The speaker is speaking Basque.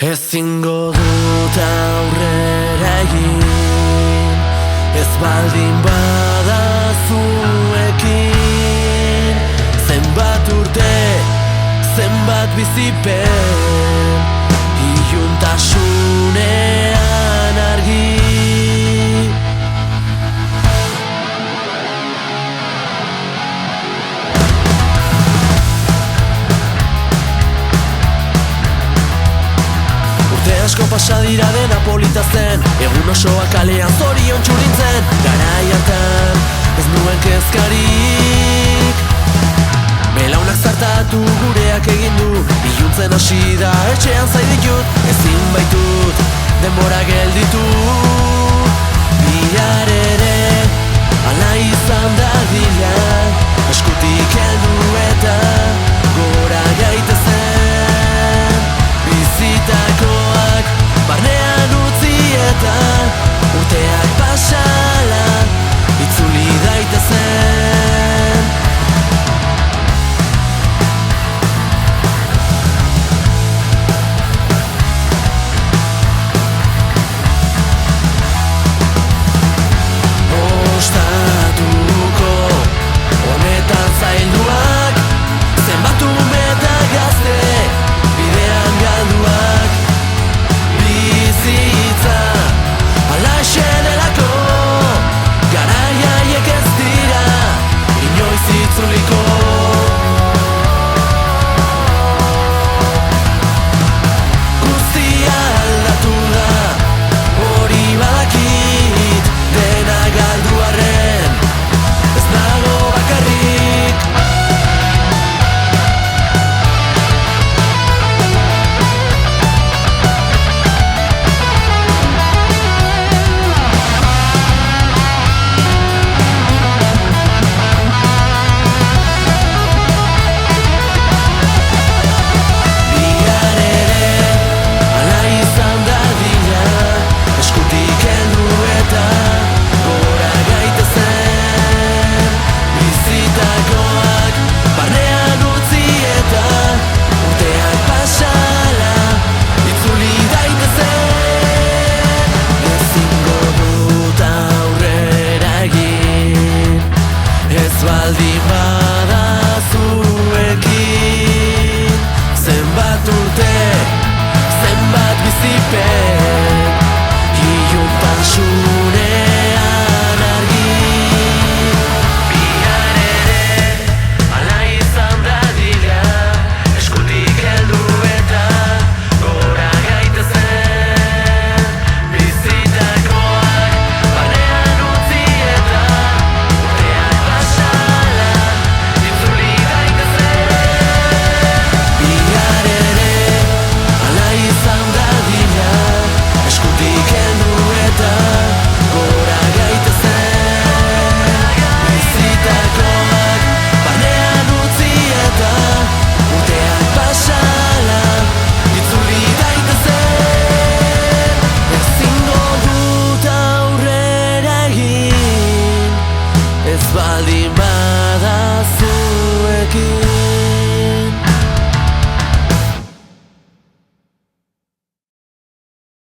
Ezingo dut aurrera egin, ez baldin bada zuekin. Zenbat urte, zenbat bizipen, iluntasunean argi. Asko pasa dira dena polita zen, egun osoa kalean zorion txurintzen. Garai hartan ez nuen kezkarik, belaunak zartatu gureak egin du, iluntzen hasi da etxean zaiditut. Ezin baitut denbora gelditu, bihar ere ala izan da dila, eskutik heldu eta gora gaitezen. Bizitakoak barnean utzi eta urteak pasala itzuli daitezen. Ostatuko honetan zailduak, zenbatu meta gazte bidean galduak. Bizitza alaxe delako, garaiaiek ez dira inoiz itzuliko. Guztia aldatu da, hori badakit, dena galdu arren ez nago bakarrik. Baldin bada zuekin, zenbat urte, zenbat bizipen.